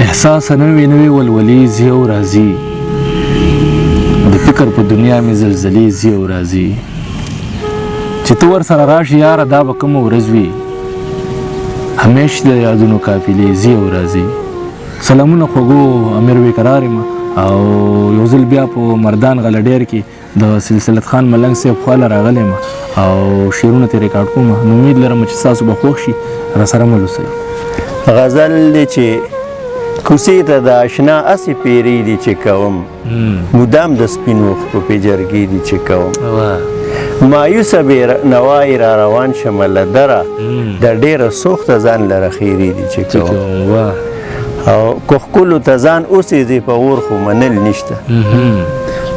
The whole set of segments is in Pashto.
احساس نوې نوې ولولې ځي او راځي د فکر په دنیا مې زلزلې ځي او راځي چې ته ورسره راشي یاره دا به کومه ورځ وي همیش د یادونو قافلې ځي او راځي سلامونه خوږو امیر بیقرار یم او یو ځل بیا په مردان غلډیر کې د سلسلت خان ملنګ صاحب خواله راغلی یم او شعرونه ترې ریکارډ کوم نو امید لرم چې ستاسو به خوښ شي راسره مل اوسئ غزل دی چې کوڅې ته د اشنا اسې پیرې دي چې کوم مدام د سپینو خپو پې جرګې دي چې کوم مایوسه بې نوای را روان شمه له دره د ډېره سوخته ځان لره خیرې دي چې کوم او که ښکلو ته ځان اوسېږي په اور خو منل نشته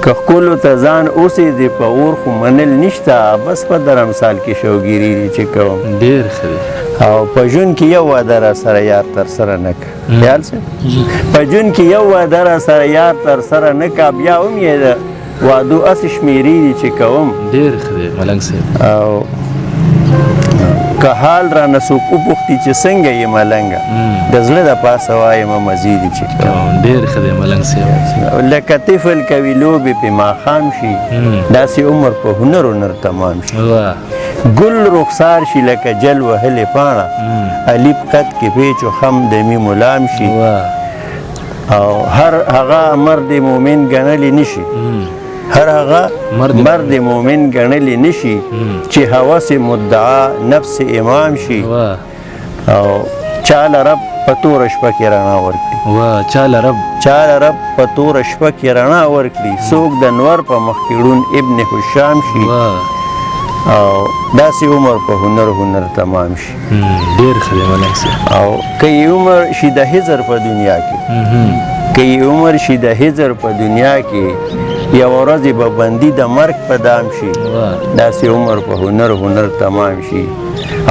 که ښکلو ته ځان اوسېږي په اور خو منل نشته بس په درمسال کې شوګیرې دي چې کوم ډېر ښه او په ژوند کې یو واده را سره یار تر سره نه که خیال څه په ژوند کې یو واده را سره یار تر سره نه که بیا هم یې د وادو اسې شمېرې دي چې کوم ډېر ښه دی ملنګ صاحب او که حال رانه څوک وپوښتي چې څنګه یې ملنګه د زړه د پاسه وایم مزې دي چې کوم ډېر ښه دی ملنګ صاحب لکه طفل کوي لوبې پې ماښام شي داسې عمر په هنر هنر تمام شي ګل رخسار شي لکه جل وهلې پاڼه علي په قد کې پیچ و خم د میمو لام شي او هر هغه مرد مومن ګڼلی نشي هر هغه مرد مومن ګڼلی نشي چې هوس مدعا نفس امام شي او چاله رب په توره شپه کې رڼا ورکړي چاله رب په توره شپه کې رڼا ورکړي څوک د نور په مخ کې ړوند ابن حشام شي او داسې عمر په هنر تمام شي ډېر ښه دی ملنګ صاحب او که یې عمر شي د هزر په دنیا کې که یې عمر شي د هزر په دنیا کې یوه ورځ به بندي د مرګ په دام شي داسې عمر په هنر تمام شي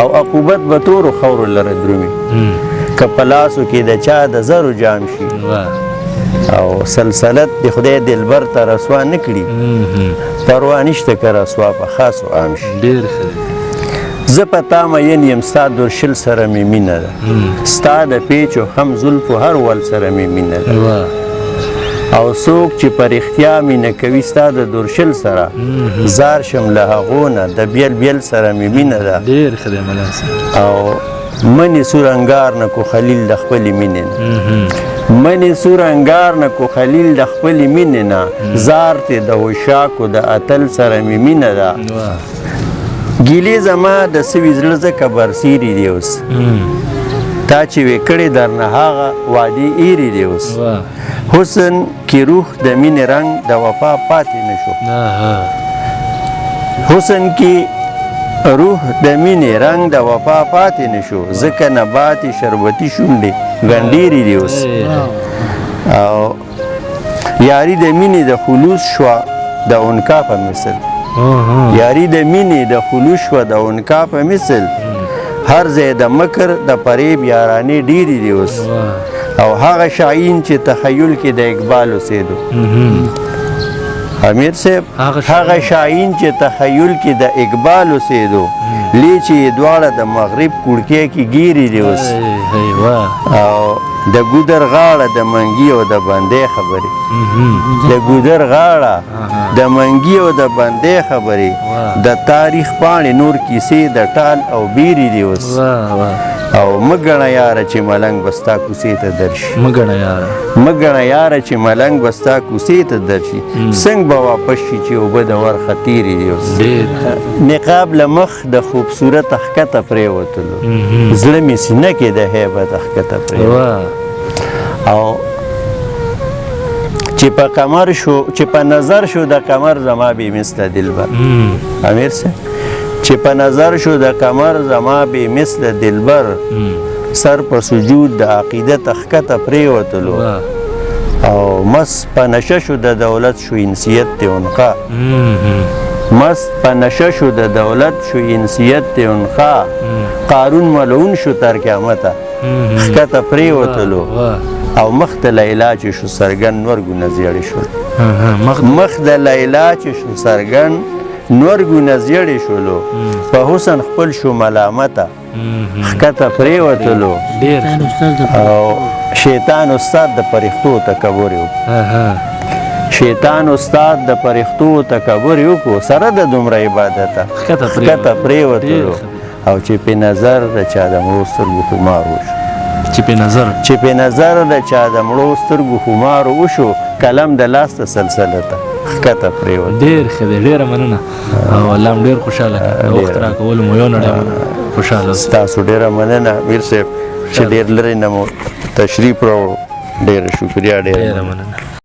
او عقوبت به تورو خورو لره درومي که په لاسو کې د چا د زرو جام شي او سلسلت د خدای دلبر ته رسوا نه کړي پروا نشته که رسوا په خاصو عام شي ډېر ښه زه په تا مین یم ستا درشل سره مې مینه ده ستا د پیچ و خم زلفو هر ول سره مې مینه ده او څوک چې په رښتیا مینه کوي ستا د درشل سره زار شم له هغو نه د بیل سره مې مینه ده ډېر ښه دی ملنګ صاحب او منې سور انګار نه کو خلیل د خپلې مینې نه منې سور انګار نه کو خلیل د خپلې مینې نه زار تې د وشاکو د اتل سره مې مینه ده ګیلې زما د سوي زړه ځکه برسیري دی اوس تا چې وې کړې درنه هغه وعدې ایرې دی اوس حسن کې روح د مینې رنګ د وفا پاتې نه شو حسن کې روح د مینې رنګ د وفا پاتې نه شو ځکه نباتې شربتي شونډې ګنډېرې دی اوس او یاري د مینې د خلوص شوه د عنقا په مثل یاری د مینې د خلوص شوه د عنقا په مثل هر ځای د مکر د فریب یارانې ډېرې دي اوس او هغه شاهین چې تخیل کې د اقبال اوسېدو امیر صاحب هغه شاهین چې تخیل کې د اقبال اوسېدو لی چې دواړه د مغرب کړکۍ کې ګیرې دي اوس او د ګودر غاړه د منګي او د بندې خبرې د ګودر غاړه د منګي او د بندې خبرې د تاریخ پاڼې نور کیسې د ټال او بیرې دي اوس او مګڼه یاره چې ملنګ بستا کوڅې ته درشي مګڼه یاره چې ملنګ بستا کوڅې ته درشي څنګه به واپس شي چې اوبه د ورخه تیرې دي اوس نقاب له مخ د خوبصورت ښکته پرېوتلو زړه مې سینه کې د هیبت ښکته پرېوتلو او چې په نظر شو د قمر زما بې مثله دلبر امیر صاحب چې په نظر شو د قمر زما بې مثله دلبر سر په سجود د عقیدت ښکته پرېوتلو او مس په نشه شو د دولت شو انسیت د عنقا مست په نشه شو د دولت شو انسیت د عنقا قارون ملعون شو تر قیامته ښکته پرېوتلو او مخ د لیلا چې شو سرګن نور ګونه زیړې شول مخ د لیلا چې شو سرګن نور ګونه زیړې شولو په حسن خپل شو ملامته ښکته پرېوتلو او شیطان استاد د فرښتو تکبر وکړو شیطان استاد د فرښتو تکبر وکړو سره د دومره عبادته ښکته پرېوتلو او چې په نظر د چا د مړو سترګو خمار وشو چې په نظر د چا د مړو سترګو خمار وشو قلم د لاس ته سلسله ته ښکته پرېوت. ډېر ښه دی، ډېره مننه او الله هم ډېر خوشحاله کړه وخت راکولو مو یو نړۍ خوشحاله. ستاسو ډېره مننه میر صاحب چې ډېر لرې نه مو تشریف راوړو. ډېره شکریا. ډېره مننه.